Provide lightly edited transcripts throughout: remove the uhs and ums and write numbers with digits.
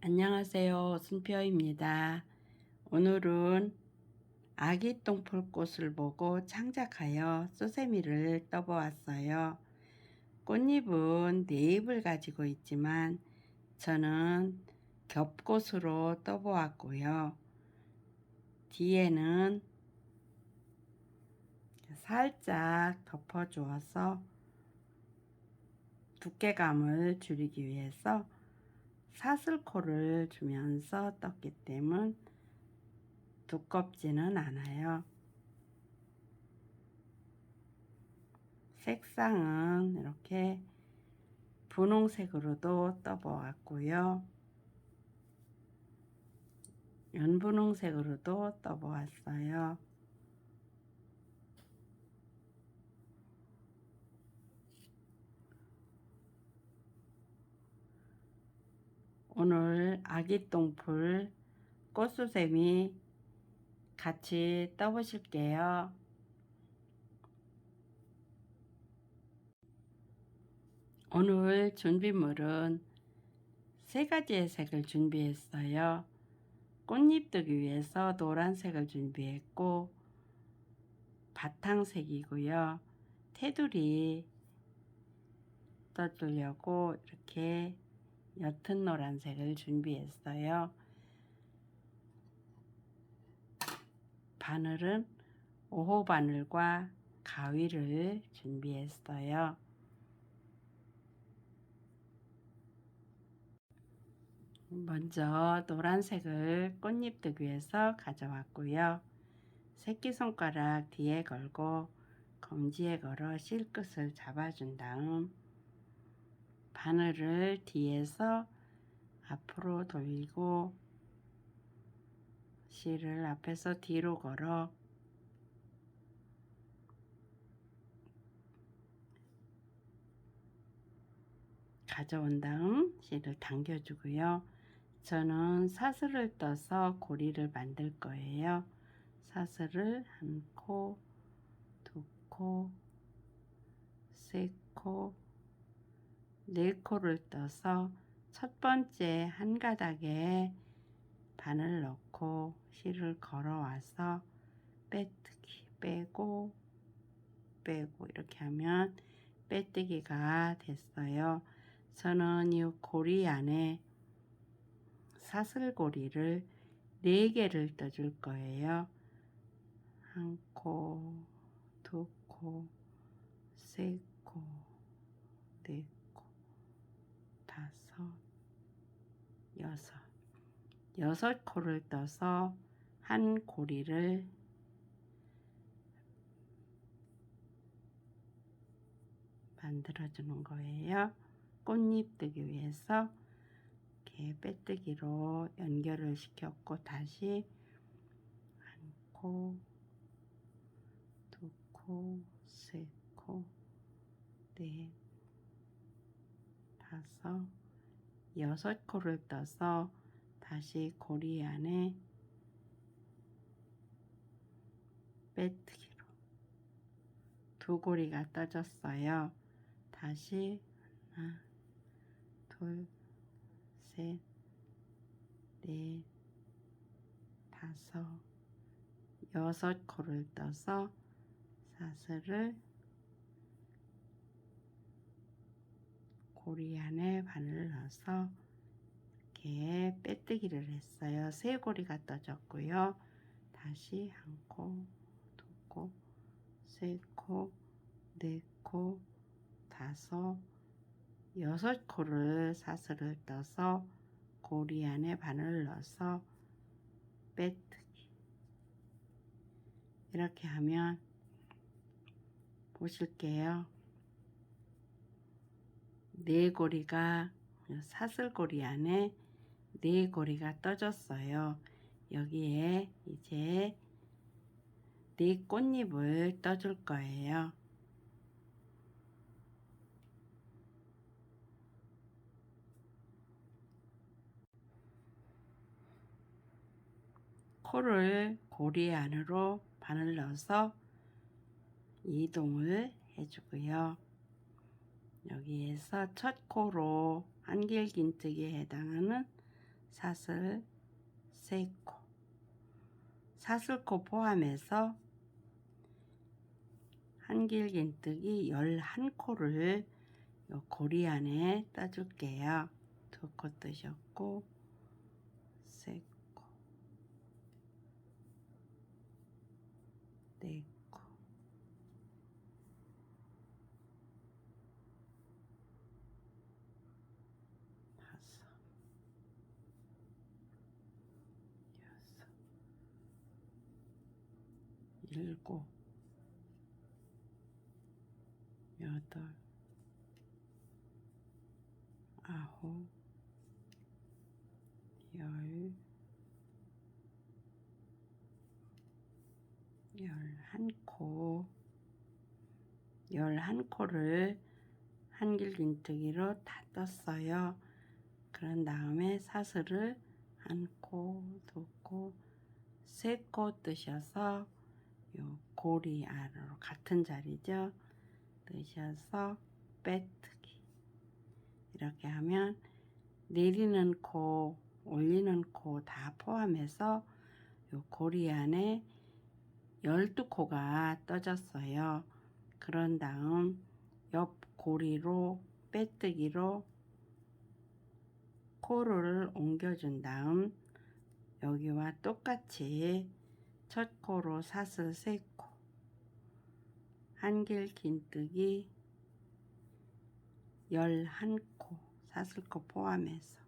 안녕하세요. 순표입니다. 오늘은 아기 똥풀꽃을 보고 창작하여 수세미를 떠보았어요. 꽃잎은 4잎을 가지고 있지만 저는 겹꽃으로 떠보았고요. 뒤에는 살짝 덮어주어서 두께감을 줄이기 위해서 사슬코를 주면서 떴기 때문에 두껍지는 않아요. 색상은 이렇게 분홍색으로도 떠보았고요. 연분홍색으로도 떠보았어요. 오늘 아기똥풀 꽃수세미 같이 떠보실게요. 오늘 준비물은 3가지의 색을 준비했어요. 꽃잎 뜨기 위해서 노란색을 준비했고 바탕색이고요. 테두리 떠주려고 이렇게 옅은 노란색을 준비했어요. 바늘은 5호 바늘과 가위를 준비했어요. 먼저 노란색을 꽃잎 뜨기 위해서 가져왔고요. 새끼손가락 뒤에 걸고 검지에 걸어 실끝을 잡아준 다음 바늘을 뒤에서 앞으로 돌리고 실을 앞에서 뒤로 걸어 가져온 다음 실을 당겨주고요. 저는 사슬을 떠서 고리를 만들 거예요. 사슬을 1코, 2코, 3코, 4코를 떠서 첫 번째 한 가닥에 바늘 넣고 실을 걸어와서 빼뜨기 빼고 이렇게 하면 빼뜨기가 됐어요. 저는 이 고리 안에 사슬고리를 4개를 떠줄 거예요. 1코, 2코, 3코, 4코, 5, 6코를 떠서 한 고리를 만들어 주는 거예요. 꽃잎 뜨기 위해서 이렇게 빼뜨기로 연결을 시켰고 다시 1코, 2코, 3코, 4, 5, 6코를 떠서 다시 고리 안에 빼뜨기로 2고리가 떠졌어요. 다시 하나, 둘, 셋, 넷, 5, 6코를 떠서 사슬을 고리 안에 바늘을 넣어서 이렇게 빼뜨기를 했어요. 3고리가 떠졌고요. 다시 1코, 2코, 3코, 4코, 5, 6코를 사슬을 떠서 고리 안에 바늘을 넣어서 빼뜨기. 이렇게 하면 보실게요. 4고리가 사슬고리 안에 4고리가 떠졌어요. 여기에 이제 4꽃잎을 떠줄 거예요. 코를 고리 안으로 바늘 넣어서 이동을 해주고요. 여기에서 첫 코로 한길긴뜨기에 해당하는 사슬 3코, 사슬코 포함해서 한길긴뜨기 11코를 요 고리 안에 떠줄게요. 2코 뜨셨고 3코, 4코, 5, 6, 7, 8, 9, 10, 11코, 11코를 한길긴뜨기로 다 떴어요. 그런 다음에 사슬을 1코, 2코, 3코 뜨셔서 요 고리 아래로 같은 자리죠. 뜨셔서 빼뜨기. 이렇게 하면 내리는 코, 올리는 코 다 포함해서 요 고리 안에 12코가 떠졌어요. 그런 다음 옆 고리로 빼뜨기로 코를 옮겨준 다음 여기와 똑같이 첫 코로 사슬 3코, 한길긴뜨기 11코, 사슬코 포함해서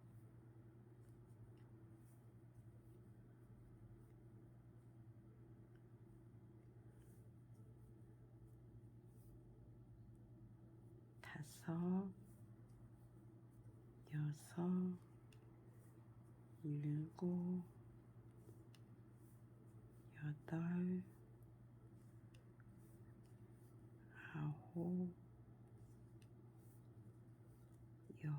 다섯, 여섯, 일곱, 여덟, 아홉, 열,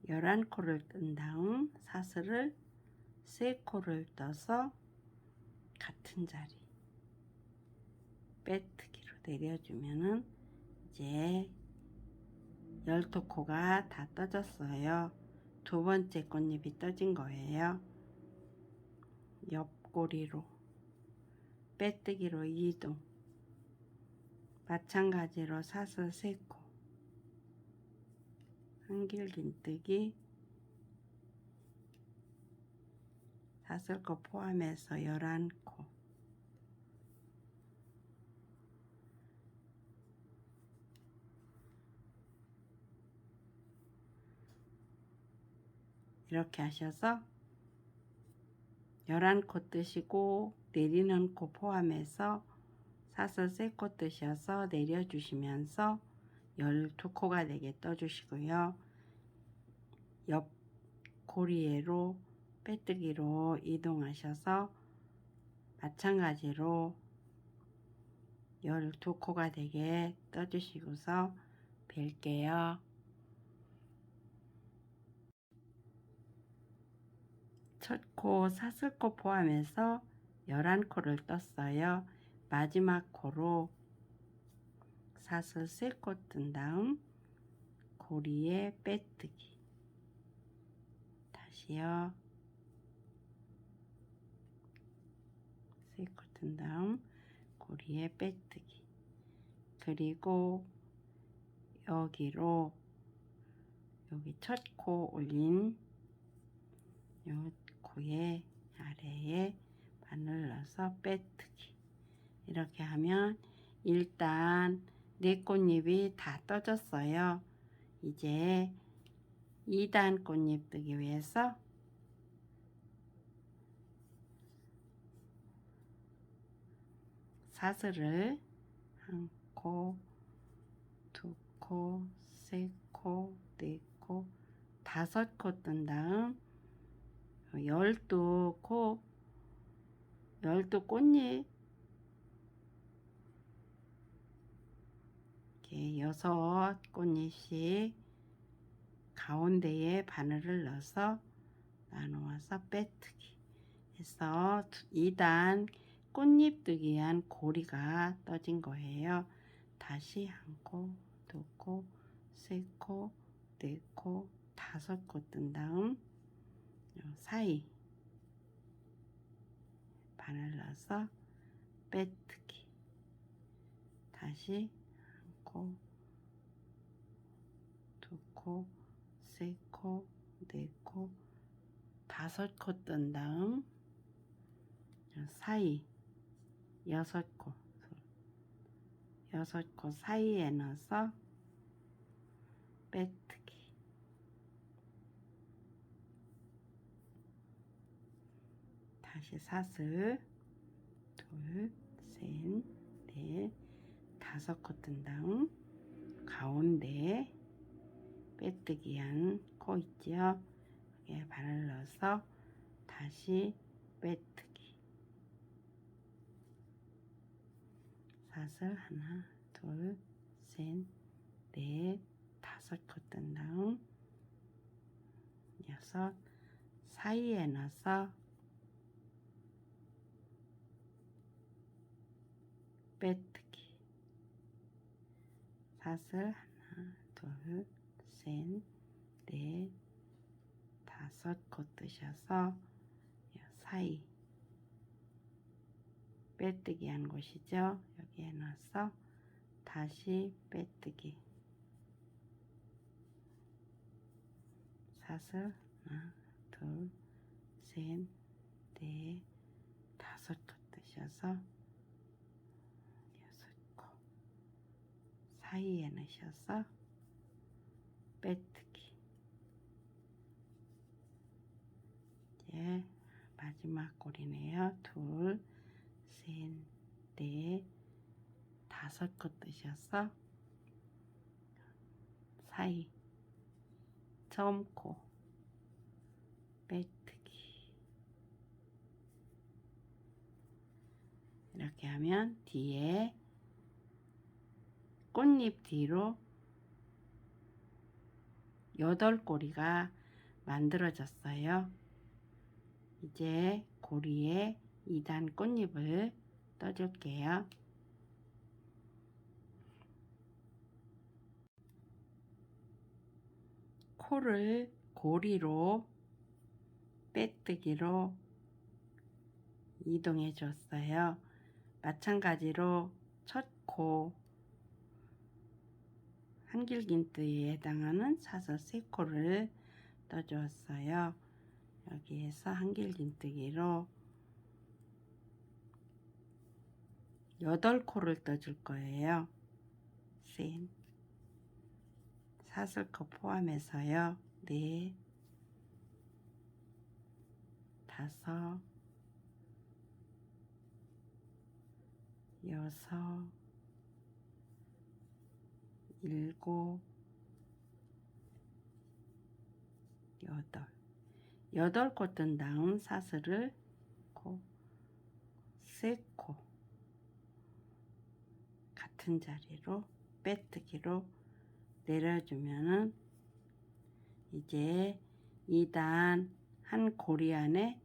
11코를 뜬 다음 사슬을 3코를 떠서 같은 자리 빼뜨기로 내려주면은 이제 12코가 다 떠졌어요. 두 번째 꽃잎이 떠진 거예요. 옆고리로 빼뜨기로 이동, 마찬가지로 사슬 3코, 한길긴뜨기 사슬코 포함해서 11코, 이렇게 하셔서 11코 뜨시고 내리는 코 포함해서 사슬 3코 뜨셔서 내려주시면서 12코가 되게 떠주시고요. 옆 고리에로 빼뜨기로 이동하셔서 마찬가지로 12코가 되게 떠주시고서 뵐게요. 첫 코 사슬코 포함해서 11코를 떴어요. 마지막 코로 사슬 3코 뜬 다음 고리에 빼뜨기, 다시요 3코 뜬 다음 고리에 빼뜨기, 그리고 여기로 여기 첫 코 올린 요 코에 아래에 바늘 넣어서 빼뜨기. 이렇게 하면 일단 4꽃잎이 다 떠졌어요. 이제 2단 꽃잎 뜨기 위해서 사슬을 1코, 2코, 3코, 4코, 5코 뜬 다음 12코, 12꽃잎 이렇게 6꽃잎씩 가운데에 바늘을 넣어서 나누어서 빼뜨기. 해서 2단 꽃잎뜨기 위한 고리가 떠진 거예요. 다시 한 코, 두 코, 세 코, 네 코, 5코 뜬 다음 사이 바늘 넣어서 빼뜨기. 다시 한 코, 두 코, 세 코, 네 코, 5코 뜬 다음 사이 6코, 6코 사이에 넣어서 빼뜨기. 다시 사슬 둘, 셋, 넷, 5코 뜬 다음 가운데 빼뜨기 한 코 있죠? 여기에 바늘 넣어서 다시 빼뜨기. 사슬 하나, 둘, 셋, 넷, 5코 뜬 다음 6 사이에 넣어서 빼뜨기. 사슬 하나, 둘, 셋, 넷, 5코 뜨셔서 사이 빼뜨기 한 곳이죠. 여기에 넣어서 다시 빼뜨기. 사슬 하나, 둘, 셋, 넷, 5코 뜨셔서 6코 사이에 넣으셔서 빼뜨기. 이제 마지막 고리네요. 둘, 셋, 넷, 5코 뜨셔서 사이 처음 코 빼뜨기. 이렇게 하면 뒤에 꽃잎 뒤로 8고리가 만들어졌어요. 이제 고리에 2단 꽃잎을 떠줄게요. 코를 고리로 빼뜨기로 이동해 줬어요. 마찬가지로 첫 코 한길긴뜨기에 해당하는 사슬 3코를 떠주었어요. 여기에서 한길긴뜨기로 8코를 떠줄 거예요. 셋, 사슬코 포함해서요. 넷, 5, 6, 7, 8코 뜬 다음 사슬을 3코 같은 자리로 빼뜨기로 내려주면은 이제 2단 한 고리 안에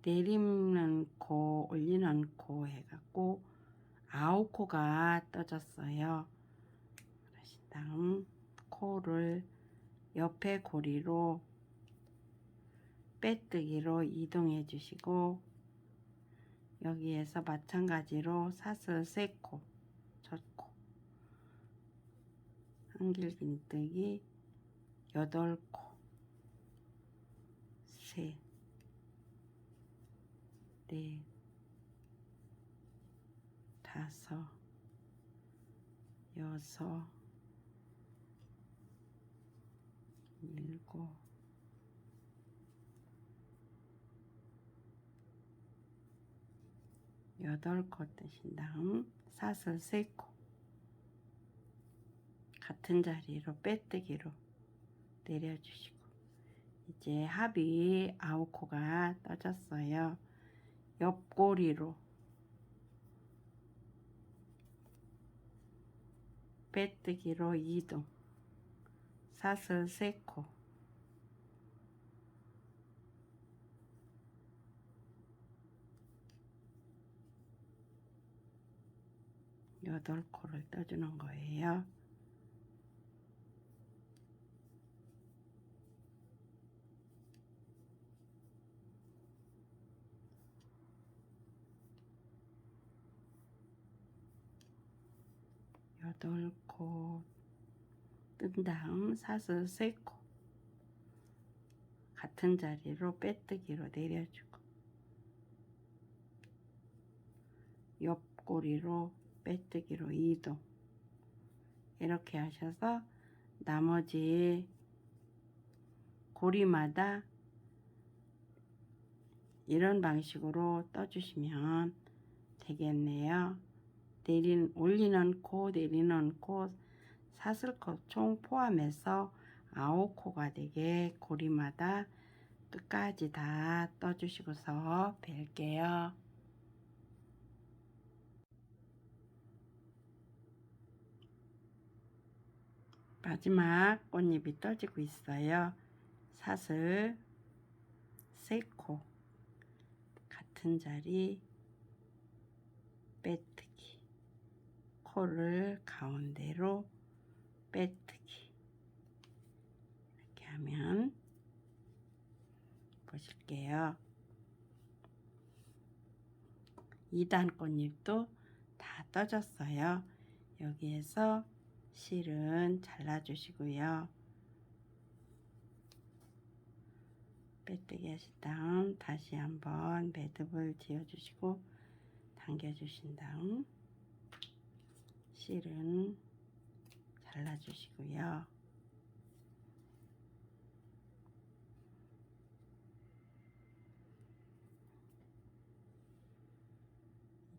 내리는 코, 올리는 코 해갖고 9코가 떠졌어요. 그러신 다음 코를 옆에 고리로 빼뜨기로 이동해 주시고 여기에서 마찬가지로 사슬 3코, 첫 코, 한길긴뜨기 8코, 셋, 넷, 5, 6, 7, 8코 뜨신 다음 사슬 3코 같은 자리로 빼뜨기로 내려주시고 이제 합이 9코가 떠졌어요. 옆고리로 빼뜨기로 이동, 사슬 3코 8코를 떠주는 거예요. 여덟 코 뜬 다음 사슬 3코 같은 자리로 빼뜨기로 내려주고 옆꼬리로 빼뜨기로 이동, 이렇게 하셔서 나머지 고리마다 이런 방식으로 떠주시면 되겠네요. 올리는 코, 내리는 코, 사슬코 총 포함해서 9코가 되게 고리마다 끝까지 다 떠주시고서 뵐게요. 마지막 꽃잎이 떠지고 있어요. 사슬 3코 같은 자리 빼뜨기, 코를 가운데로 빼뜨기, 이렇게 하면 보실게요. 2단 꽃잎도 다 떠졌어요. 여기에서 실은 잘라주시고요. 빼뜨기 하신 다음 다시 한번 매듭을 지어주시고 당겨주신 다음 실은 잘라주시고요.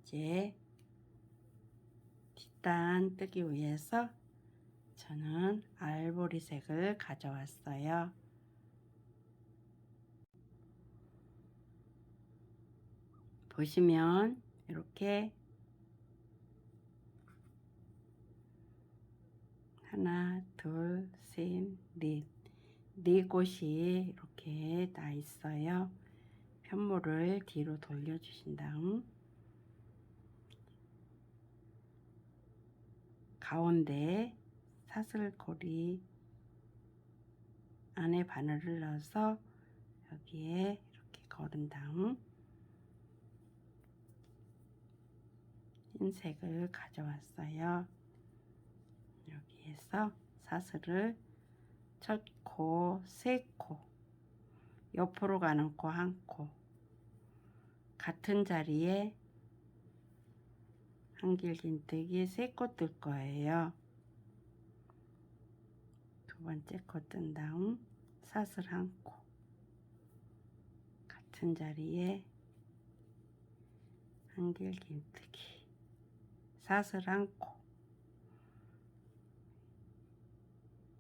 이제 뒷단 뜨기 위해서 저는 알보리색을 가져왔어요. 보시면 이렇게 하나, 둘, 셋, 네 곳이 이렇게 나 있어요. 편물을 뒤로 돌려주신 다음 가운데 사슬고리 안에 바늘을 넣어서 여기에 이렇게 걸은 다음 흰색을 가져왔어요. 여기에서 사슬을 첫 코, 3코, 옆으로 가는 코 1코, 같은 자리에 한길긴뜨기 3코 뜰 거예요. 두 번째 코 뜬 다음 사슬 1코, 같은 자리에 한길긴뜨기 사슬 1코.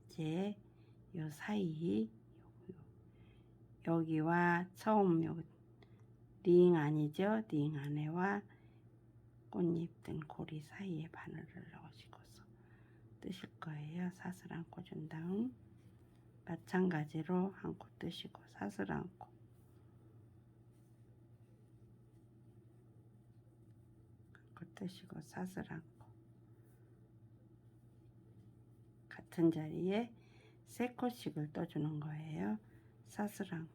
이제 요 사이 여기와 처음 요 링 아니죠? 링 안에와 꽃잎 든 고리 사이에 바늘을 넣으시고서 뜨실 거예요. 사슬 1코 준 다음 마찬가지로 1코 뜨시고 사슬 1코, 뜨시고 사슬 1코, 같은 자리에 3코씩을 떠주는 거예요. 사슬 1코,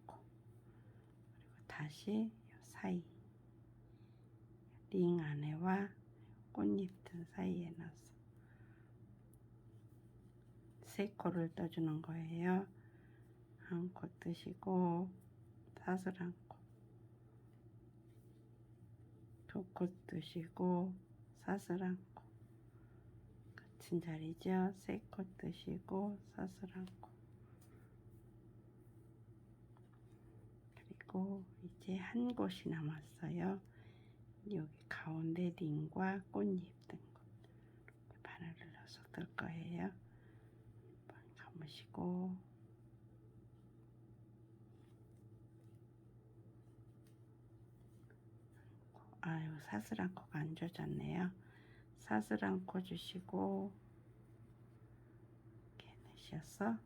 그리고 다시 요 사이 링 안에와 꽃잎 든 사이에 넣어서 3코를 떠주는 거예요. 1코 뜨시고 사슬 1코, 2코 뜨시고 사슬 1코, 같은 자리죠. 3코 뜨시고 사슬 1코, 그리고 이제 한 곳이 남았어요. 여기 가운데 링과 꽃잎 든 곳 바늘을 넣어서 뜰 거예요. 감으시고 아유, 사슬 1코가 안 젖었네요. 사슬 1코 주시고 이렇게 넣으셔서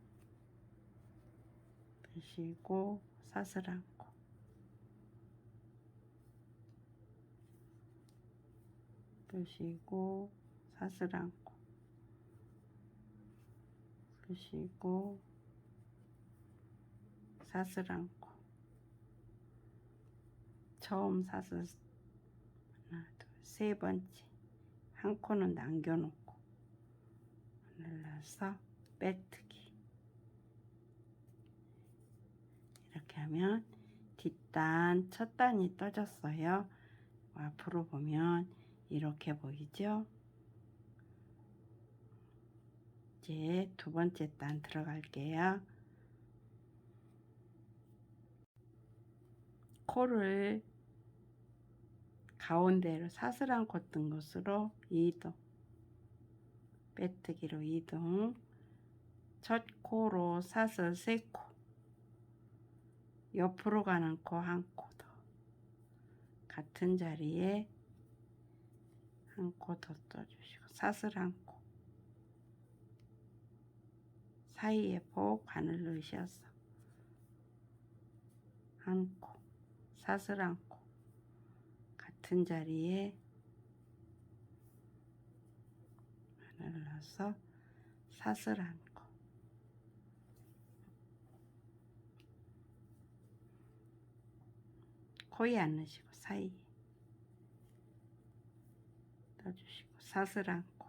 드시고 사슬 1코, 드시고 사슬안고 쓰시고 사슬안고 처음 사슬 하나 둘 3번째 한 코는 남겨놓고 눌러서 빼뜨기. 이렇게 하면 뒷단 첫 단이 떠졌어요. 앞으로 보면 이렇게 보이죠? 이제 두 번째 단 들어갈게요. 코를 가운데로 사슬안고 뜬 곳으로 이동, 빼뜨기로 이동. 첫 코로 사슬 3코, 옆으로 가는 코 한 코 더, 같은 자리에 한 코 더 떠주시고 사슬안고 사이에 복 바늘 넣으셔서 한 코, 사슬안고 같은 자리에 바늘 넣어서 사슬안고 코에 안 넣으시고 사이에 떠주시고 사슬안고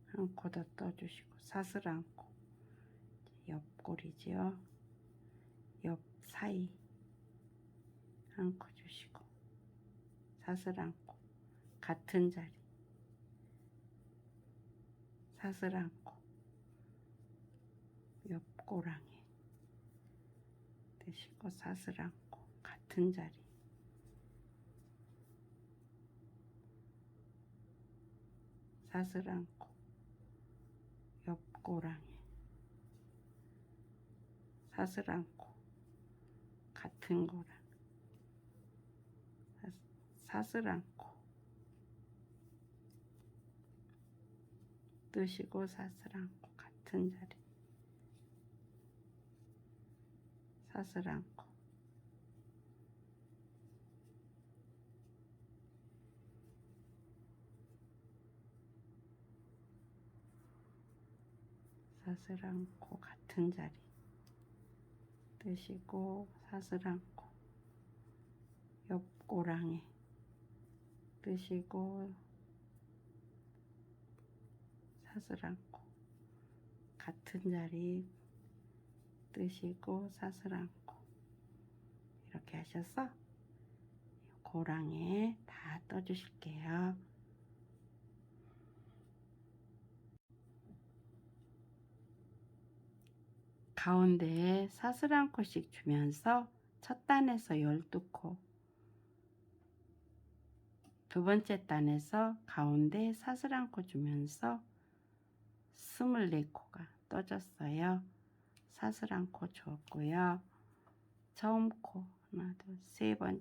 한 코 더 떠주시고 사슬안고 옆골이지요. 옆 사이 한 코 주시고 사슬안고 같은 자리 사슬안고 옆고랑에 드시고 사슬안고 같은 자리 사슬안고 옆고랑에 사슬안고 같은 고랑 사슬안고 뜨시고 사슬안고 같은 자리 사슬안고 사슬안고 같은 자리 뜨시고 사슬안고 옆고랑에 뜨시고 사슬안고 같은 자리 뜨시고 사슬안고 이렇게 하셔서 고랑에 다 떠주실게요. 가운데에 사슬안고씩 주면서 첫 단에서 12코, 두 번째 단에서 가운데 사슬안고 주면서 24코가 떠졌어요. 사슬안고 주었고요. 처음 코 하나 둘 3번째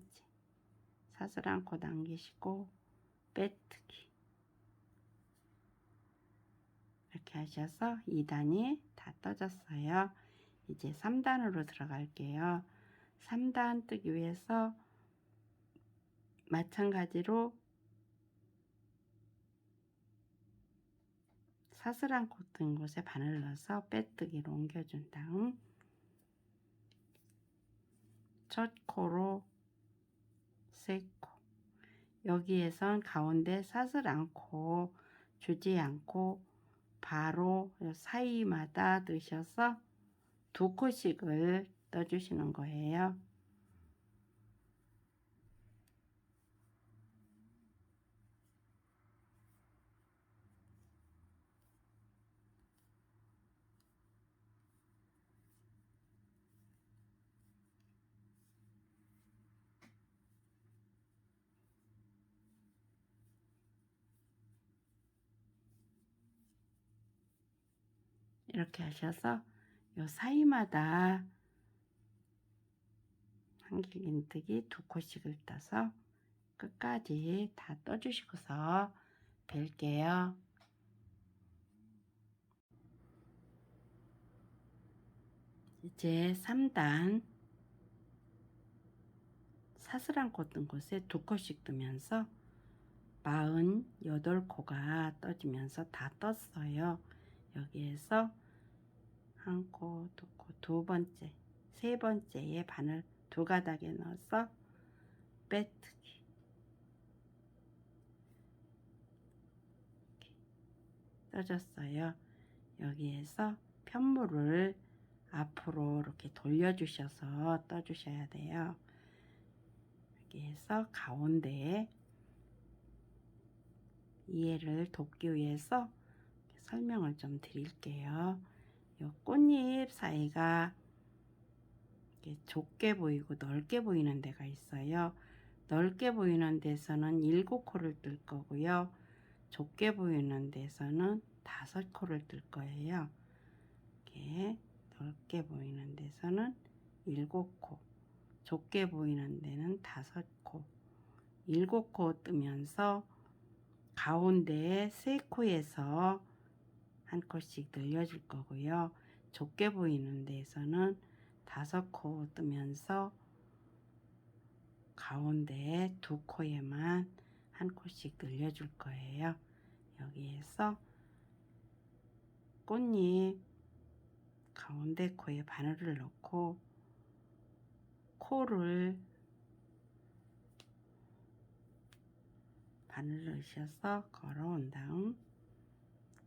사슬안고 남기시고 빼뜨기 이렇게 하셔서 2단이 다 떠졌어요. 이제 3단으로 들어갈게요. 3단 뜨기 위해서 마찬가지로 사슬안고 뜬 곳에 바늘 넣어서 빼뜨기로 옮겨준 다음 첫 코로 3코 여기에선 가운데 사슬안고 주지 않고 바로 사이마다 넣으셔서 2코씩을 떠주시는 거예요. 이렇게 하셔서 요 사이마다 한길긴뜨기 2코씩을 떠서 끝까지 다 떠주시고서 뵐게요. 이제 3단 사슬안고 뜬 곳에 2코씩 뜨면서 48코가 떠지면서 다 떴어요. 여기에서 한 코, 두 코, 두 번째, 세 번째에 바늘 두 가닥에 넣어서 빼뜨기. 떠졌어요. 여기에서 편물을 앞으로 이렇게 돌려주셔서 떠주셔야 돼요. 여기에서 가운데에 이해를 돕기 위해서 설명을 좀 드릴게요. 이 꽃잎 사이가 이렇게 좁게 보이고 넓게 보이는 데가 있어요. 넓게 보이는 데서는 7코를 뜰 거고요. 좁게 보이는 데서는 5코를 뜰 거예요. 이렇게 넓게 보이는 데서는 7코, 좁게 보이는 데는 5코, 7코 뜨면서 가운데에 3코에서 한 코씩 늘려줄 거고요. 좁게 보이는 데에서는 5코 뜨면서 가운데에 2코에만 한 코씩 늘려줄 거예요. 여기에서 꽃잎 가운데 코에 바늘을 넣고 코를 바늘을 넣으셔서 걸어온 다음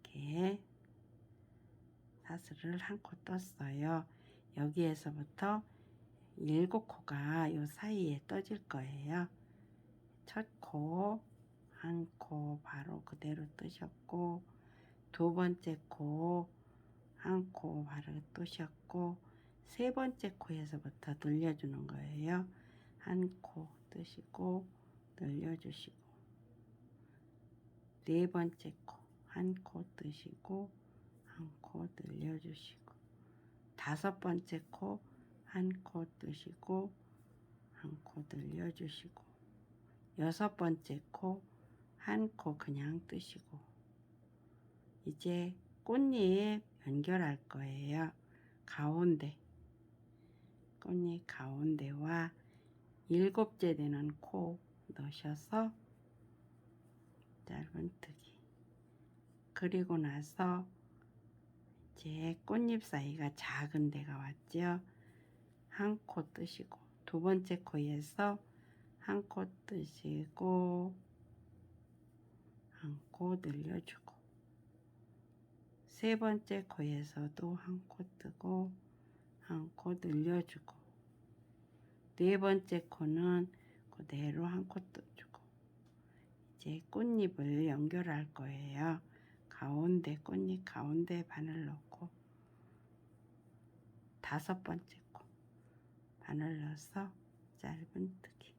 이렇게 사슬을 한 코 떴어요. 여기에서부터 7코가 요 사이에 떠질 거예요. 첫 코, 한 코 바로 그대로 뜨셨고, 두 번째 코, 한 코 바로 뜨셨고, 세 번째 코에서부터 늘려주는 거예요. 한 코 뜨시고, 늘려주시고, 네 번째 코, 한 코 뜨시고, 한 코 늘려주시고, 다섯 번째 코, 한 코 뜨시고, 한 코 늘려주시고, 여섯 번째 코, 한 코 그냥 뜨시고, 이제 꽃잎 연결할 거예요. 가운데, 꽃잎 가운데와 7째 되는 코 넣으셔서 짧은뜨기. 그리고 나서 이제 꽃잎 사이가 작은 데가 왔죠. 한 코 뜨시고, 두 번째 코에서 한 코 뜨시고, 한 코 늘려주고, 세 번째 코에서도 한 코 뜨고, 한 코 늘려주고, 네 번째 코는 그대로 한 코 떠주고, 이제 꽃잎을 연결할 거예요. 가운데, 꽃잎 가운데 바늘 넣고, 다섯 번째 코 바늘 넣어서 짧은뜨기.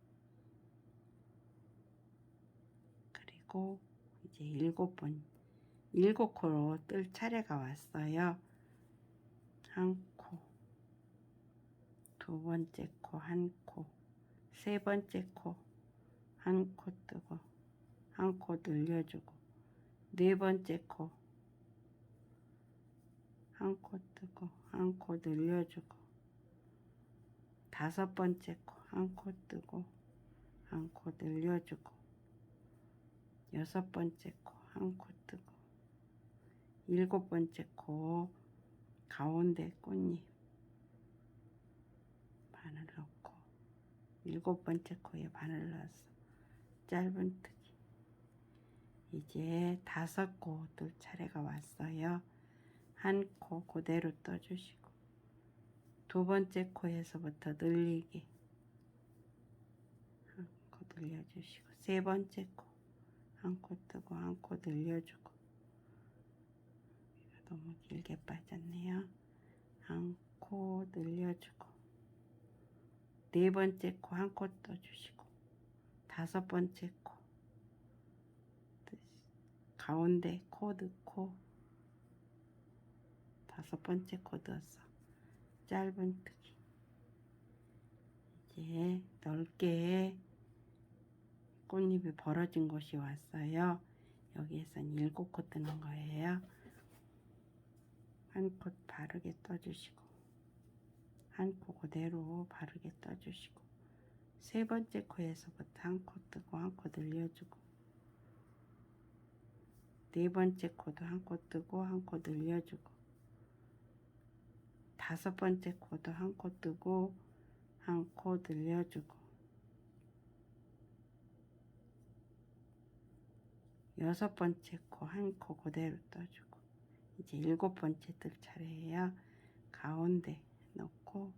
그리고 이제 7코로 뜰 차례가 왔어요. 한 코, 두 번째 코, 한 코, 세 번째 코, 한 코 뜨고, 한 코 늘려주고, 네 번째 코, 한 코 뜨고, 한 코 늘려주고, 다섯 번째 코, 한 코 뜨고, 한 코 늘려주고, 여섯 번째 코, 한 코 뜨고, 7번째 코, 가운데 꽃잎 바늘 넣고, 7번째 코에 바늘 넣어서 짧은뜨기. 이제 5코 뜰 차례가 왔어요. 한 코 그대로 떠주시고, 두 번째 코에서부터 늘리기. 한 코 늘려주시고, 세 번째 코, 한 코 뜨고, 한 코 늘려주고, 너무 길게 빠졌네요. 한 코 늘려주고, 네 번째 코 한 코 떠주시고, 다섯 번째 코, 가운데 코 넣고, 다섯 번째 코 넣어서 짧은뜨기. 이제 넓게 꽃잎이 벌어진 곳이 왔어요. 여기에선 7코 뜨는 거예요. 한 코 바르게 떠주시고, 한 코 그대로 바르게 떠주시고, 세 번째 코에서부터 한 코 뜨고, 한 코 늘려주고, 네 번째 코도 한 코 뜨고 한 코 늘려주고, 다섯 번째 코도 한 코 뜨고 한 코 늘려주고, 여섯 번째 코 한 코 그대로 떠주고, 이제 일곱 번째 뜰 차례예요. 가운데 넣고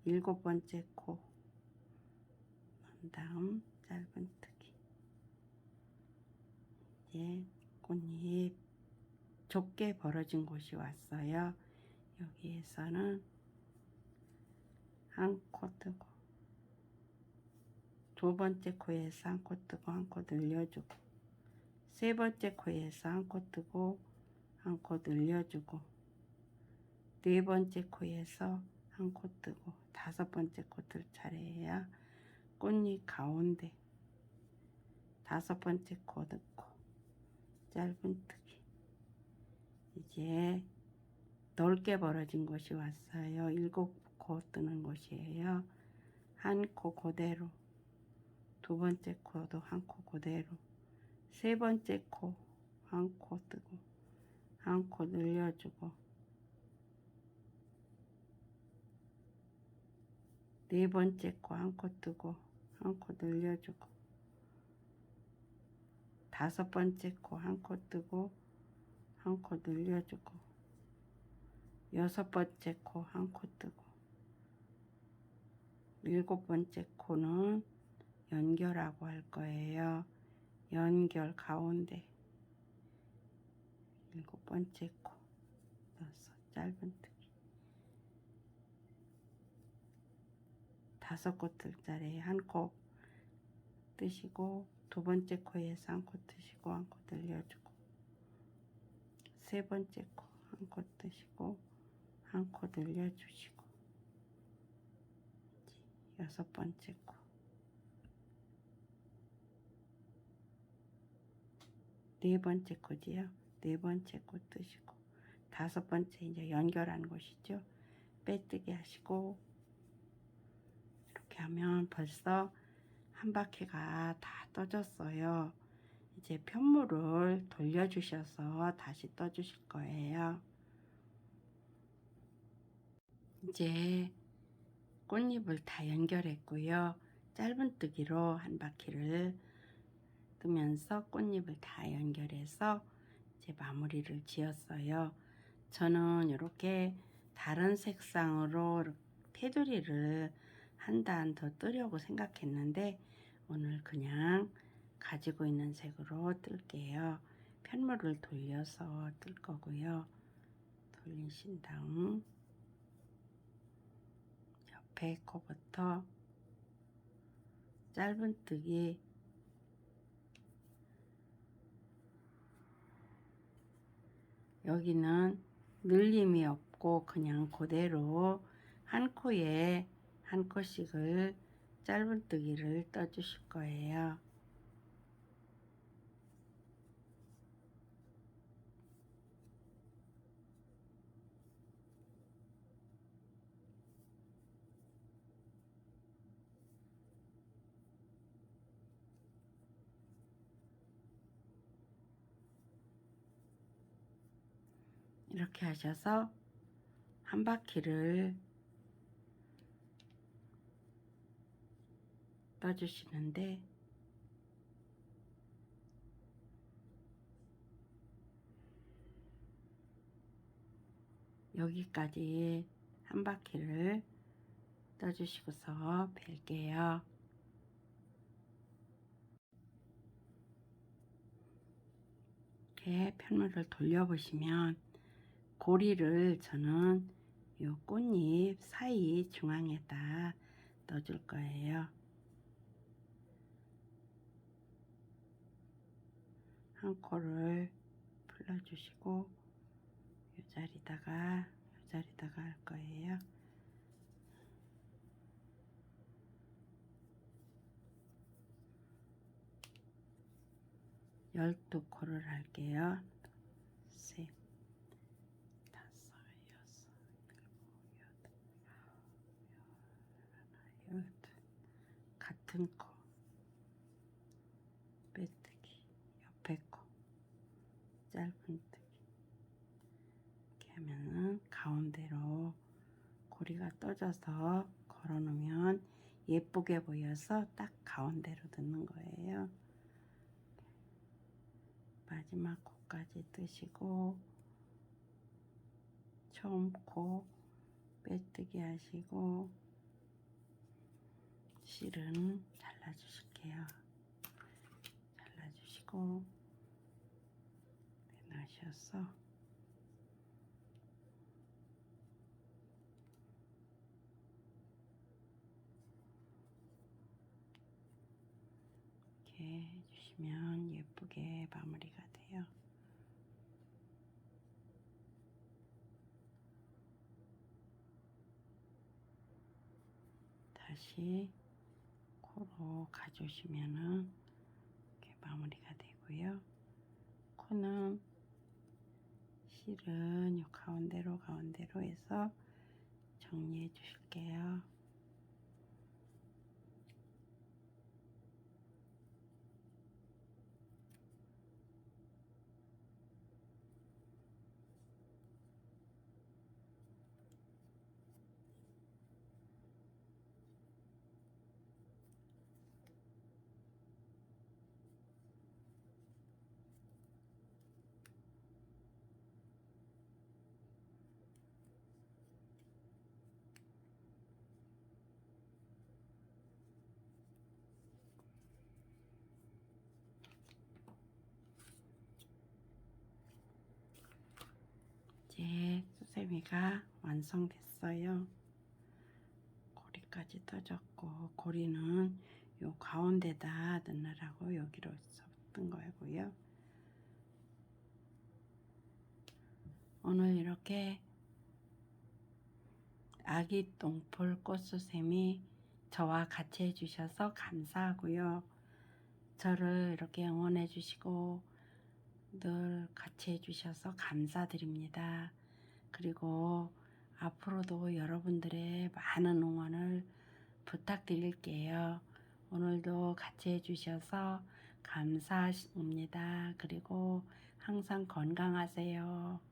일곱 번째 코 넣은 다음 짧은뜨기. 이제 꽃잎 좁게 벌어진 곳이 왔어요. 여기에서는 한 코 뜨고, 두 번째 코에서 한 코 뜨고 한 코 늘려주고, 세 번째 코에서 한 코 뜨고 한 코 늘려주고, 네 번째 코에서 한 코 뜨고 다섯 번째 코 뜰 차례예요. 꽃잎 가운데 다섯 번째 코 넣고 짧은뜨기. 이제 넓게 벌어진 곳이 왔어요. 일곱 코 뜨는 곳이에요. 한 코 그대로, 두 번째 코도 한 코 그대로, 세 번째 코 한 코 뜨고 한 코 늘려주고, 네 번째 코 한 코 뜨고 한 코 늘려주고, 다섯 번째 코 한 코 뜨고 한 코 늘려주고, 여섯 번째 코 한 코 뜨고, 일곱 번째 코는 연결하고 할 거예요. 연결 가운데 일곱 번째 코 넣어서 짧은뜨기. 다섯 코 뜰 자리에 한 코 뜨시고, 두 번째 코에서 한 코 뜨시고 한 코 늘려주고, 세 번째 코 한 코 뜨시고 한 코 늘려주시고, 여섯 번째 코, 네 번째 코지요. 네 번째 코 뜨시고, 다섯 번째 이제 연결하는 곳이죠. 빼뜨기 하시고, 이렇게 하면 벌써 한 바퀴가 다 떠졌어요. 이제 편물을 돌려주셔서 다시 떠주실 거예요. 이제 꽃잎을 다 연결했고요. 짧은뜨기로 한 바퀴를 뜨면서 꽃잎을 다 연결해서 이제 마무리를 지었어요. 저는 이렇게 다른 색상으로 테두리를 한 단 더 뜨려고 생각했는데 오늘 그냥 가지고 있는 색으로 뜰게요. 편물을 돌려서 뜰 거고요. 돌리신 다음 옆에 코부터 짧은뜨기 여기는 늘림이 없고 그냥 그대로 한 코에 한 코씩을 짧은뜨기를 떠주실 거예요. 이렇게 하셔서 한 바퀴를 떠주시는데 여기까지 한 바퀴를 떠주시고서 벨게요. 이렇게 편물을 돌려보시면 고리를 저는 이 꽃잎 사이 중앙에다 넣어줄 거예요. 한 코를 풀어주시고 이 자리다가 할 거예요. 12코를 할게요. 셋, 다섯, 여섯, 일곱, 여덟, 아홉, 열, 같은 코 빼뜨기, 옆에 코 펼쳐서 걸어놓으면 예쁘게 보여서 딱 가운데로 넣는 거예요. 마지막 코까지 뜨시고 처음 코 빼뜨기 하시고 실은 잘라주실게요. 잘라주시고 넣으셔서 이렇게 해주시면 예쁘게 마무리가 돼요. 다시 코로 가주시면은 이렇게 마무리가 되고요. 코는 실은 이 가운데로 해서 정리해 주실게요. 이제 수세미가 완성됐어요. 고리까지 떠졌고, 고리는 요 가운데다 넣느라고 여기로 뜬 거고요. 오늘 이렇게 아기 똥풀 꽃수세미 저와 같이 해주셔서 감사하고요. 저를 이렇게 응원해 주시고 늘 같이 해주셔서 감사드립니다. 그리고 앞으로도 여러분들의 많은 응원을 부탁드릴게요. 오늘도 같이 해주셔서 감사합니다. 그리고 항상 건강하세요.